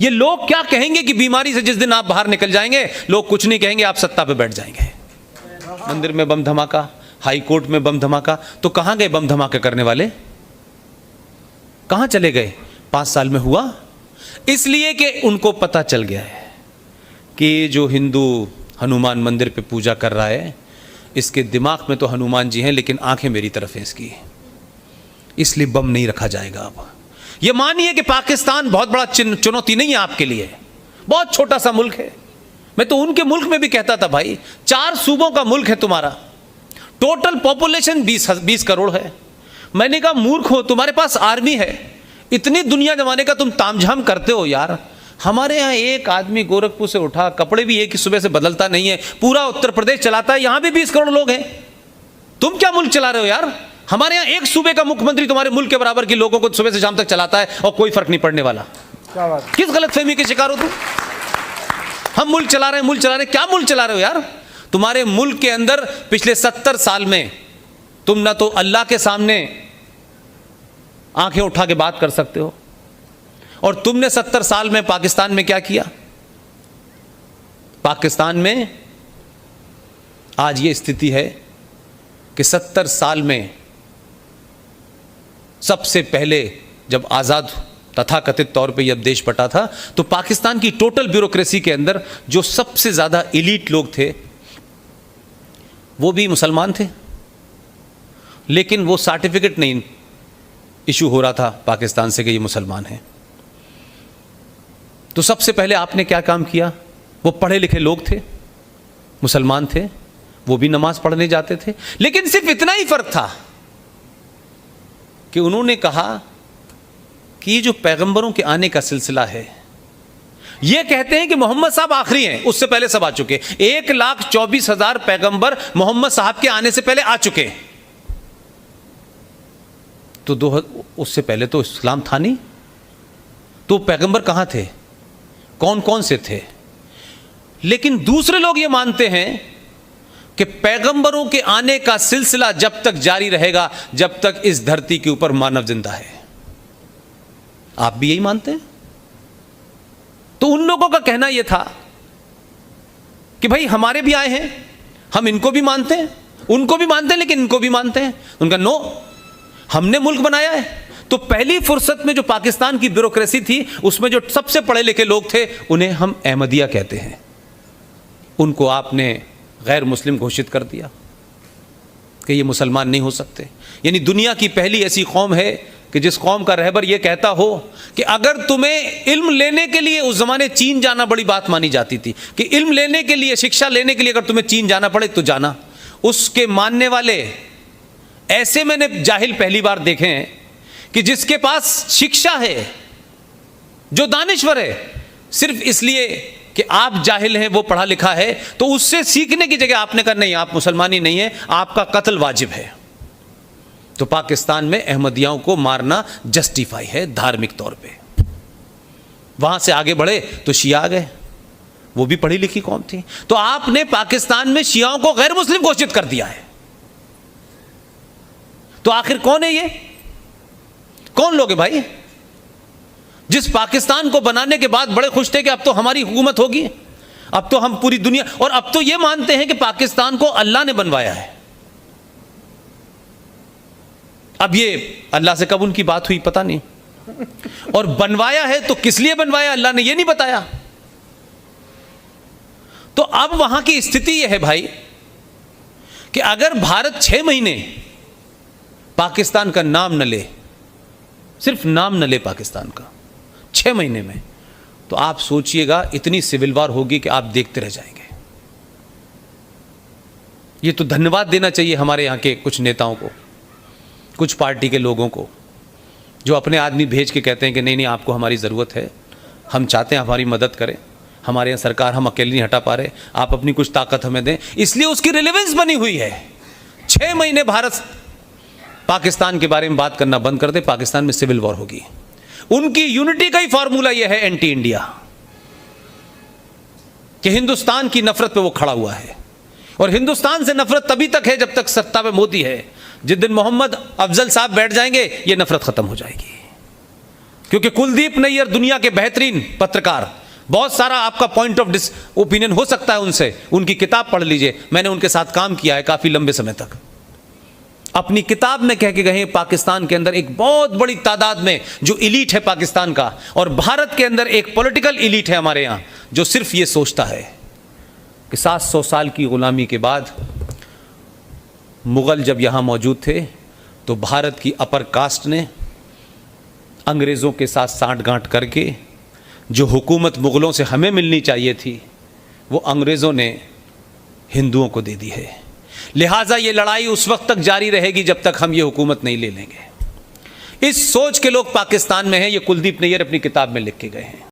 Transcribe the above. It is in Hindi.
ये लोग क्या कहेंगे कि बीमारी से जिस दिन आप बाहर निकल जाएंगे, लोग कुछ नहीं कहेंगे, आप सत्ता पे बैठ जाएंगे। मंदिर में बम धमाका, हाई कोर्ट में बम धमाका, तो कहां गए बम धमाके करने वाले? कहां चले गए? 5 साल में हुआ इसलिए कि उनको पता चल गया है कि जो हिंदू हनुमान मंदिर पे पूजा कर रहा है, इसके दिमाग में तो हनुमान जी हैं लेकिन आंखें मेरी तरफ हैं इसकी, इसलिए बम नहीं रखा जाएगा। अब ये मानिए कि पाकिस्तान बहुत बड़ा चुनौती नहीं है आपके लिए, बहुत छोटा सा मुल्क है। मैं तो उनके मुल्क में भी कहता था भाई 4 सूबों का मुल्क है तुम्हारा, टोटल पॉपुलेशन 20 करोड़ है। मैंने कहा मूर्ख हो, तुम्हारे पास आर्मी है, इतनी दुनिया जमाने का तुम तामझाम करते हो यार। हमारे यहाँ एक आदमी गोरखपुर से उठा, कपड़े भी एक ही सुबह से बदलता नहीं है, पूरा उत्तर प्रदेश चलाता है, यहाँ भी 20 करोड़ लोग हैं। तुम क्या मुल्क चला रहे हो यार? हमारे यहाँ एक सूबे का मुख्यमंत्री तुम्हारे मुल्क के बराबर के लोगों को सुबह से शाम तक चलाता है और कोई फर्क नहीं पड़ने वाला। क्या बात? किस गलतफहमी के शिकार हो तुम? हम मुल्क चला रहे हैं, मुल्क चला रहे हैं, क्या मुल्क चला रहे हो यार? तुम्हारे मुल्क के अंदर पिछले 70 साल में तुम ना तो अल्लाह के सामने आंखें उठा के बात कर सकते हो, और तुमने 70 साल में पाकिस्तान में क्या किया? पाकिस्तान में आज ये स्थिति है कि 70 साल में सबसे पहले जब आज़ाद तथाकथित तौर पे यह देश बटा था, तो पाकिस्तान की टोटल ब्यूरोक्रेसी के अंदर जो सबसे ज़्यादा एलीट लोग थे वो भी मुसलमान थे, लेकिन वो सर्टिफिकेट नहीं इशू हो रहा था पाकिस्तान से कि ये मुसलमान हैं। तो सबसे पहले आपने क्या काम किया? वो पढ़े लिखे लोग थे, मुसलमान थे, वो भी नमाज पढ़ने जाते थे, लेकिन सिर्फ इतना ही फर्क था कि उन्होंने कहा कि ये जो पैगंबरों के आने का सिलसिला है, ये कहते हैं कि मोहम्मद साहब आखिरी हैं, उससे पहले सब आ चुके। 1,24,000 पैगंबर मोहम्मद साहब के आने से पहले आ चुके। तो उससे पहले तो इस्लाम था नहीं, तो पैगंबर कहां थे, कौन कौन से थे? लेकिन दूसरे लोग ये मानते हैं कि पैगंबरों के आने का सिलसिला जब तक जारी रहेगा जब तक इस धरती के ऊपर मानव जिंदा है। आप भी यही मानते हैं? तो उन लोगों का कहना यह था कि भाई हमारे भी आए हैं, हम इनको भी मानते हैं, उनको भी मानते हैं, लेकिन इनको भी मानते हैं। उनका नो, हमने मुल्क बनाया है। तो पहली फुर्सत में जो पाकिस्तान की ब्यूरोक्रेसी थी, उसमें जो सबसे पढ़े लिखे लोग थे उन्हें हम अहमदिया कहते हैं, उनको आपने गैर मुस्लिम घोषित कर दिया कि ये मुसलमान नहीं हो सकते। यानी दुनिया की पहली ऐसी कौम है कि जिस कौम का रहबर यह कहता हो कि अगर तुम्हें इल्म लेने के लिए, उस जमाने चीन जाना बड़ी बात मानी जाती थी कि इल्म लेने के लिए, शिक्षा लेने के लिए अगर तुम्हें चीन जाना पड़े तो जाना। उसके मानने वाले ऐसे मैंने जाहिल पहली बार देखे हैं कि जिसके पास शिक्षा है, जो दानिश्वर है, सिर्फ इसलिए कि आप जाहिल हैं, वो पढ़ा लिखा है, तो उससे सीखने की जगह आपने कहा नहीं, आप मुसलमान ही नहीं है, आपका कत्ल वाजिब है। तो पाकिस्तान में अहमदियाओं को मारना जस्टिफाई है धार्मिक तौर पे। वहां से आगे बढ़े तो शिया आ गए, वो भी पढ़ी लिखी कौम थी। तो आपने पाकिस्तान में शियाओं को गैर मुस्लिम घोषित कर दिया है। तो आखिर कौन है ये? कौन लोग है भाई? जिस पाकिस्तान को बनाने के बाद बड़े खुश थे कि अब तो हमारी हुकूमत होगी, अब तो हम पूरी दुनिया, और अब तो ये मानते हैं कि पाकिस्तान को अल्लाह ने बनवाया है। अब ये अल्लाह से कब उनकी बात हुई पता नहीं, और बनवाया है तो किस लिए बनवाया अल्लाह ने ये नहीं बताया। तो अब वहां की स्थिति यह है भाई कि अगर भारत 6 महीने पाकिस्तान का नाम न ले, सिर्फ नाम न ले पाकिस्तान का 6 महीने में, तो आप सोचिएगा इतनी सिविल वार होगी कि आप देखते रह जाएंगे। ये तो धन्यवाद देना चाहिए हमारे यहाँ के कुछ नेताओं को, कुछ पार्टी के लोगों को, जो अपने आदमी भेज के कहते हैं कि नहीं नहीं आपको हमारी ज़रूरत है, हम चाहते हैं हमारी मदद करें, हमारे यहाँ सरकार हम अकेले नहीं हटा पा रहे, आप अपनी कुछ ताकत हमें दें। इसलिए उसकी रिलेवेंस बनी हुई है। 6 महीने भारत पाकिस्तान के बारे में बात करना बंद कर दे, पाकिस्तान में सिविल वॉर होगी। उनकी यूनिटी का ही फॉर्मूला यह है एंटी इंडिया, कि हिंदुस्तान की नफरत पे वो खड़ा हुआ है। और हिंदुस्तान से नफरत तभी तक है जब तक सत्ता पे मोदी है। जिस दिन मोहम्मद अफजल साहब बैठ जाएंगे ये नफरत खत्म हो जाएगी। क्योंकि कुलदीप नैयर दुनिया के बेहतरीन पत्रकार, बहुत सारा आपका पॉइंट ऑफ ओपिनियन हो सकता है उनसे, उनकी किताब पढ़ लीजिए, मैंने उनके साथ काम किया है काफ़ी लंबे समय तक। अपनी किताब में कह के गए पाकिस्तान के अंदर एक बहुत बड़ी तादाद में जो इलीट है पाकिस्तान का, और भारत के अंदर एक पॉलिटिकल इलीट है हमारे यहाँ, जो सिर्फ ये सोचता है कि 700 साल की गुलामी के बाद मुग़ल जब यहाँ मौजूद थे तो भारत की अपर कास्ट ने अंग्रेज़ों के साथ साँठ-गाँठ करके जो हुकूमत मुग़लों से हमें मिलनी चाहिए थी वो अंग्रेज़ों ने हिंदुओं को दे दी है। लिहाजा ये लड़ाई उस वक्त तक जारी रहेगी जब तक हम ये हुकूमत नहीं ले लेंगे। इस सोच के लोग पाकिस्तान में हैं, ये कुलदीप नैयर अपनी किताब में लिख के गए हैं।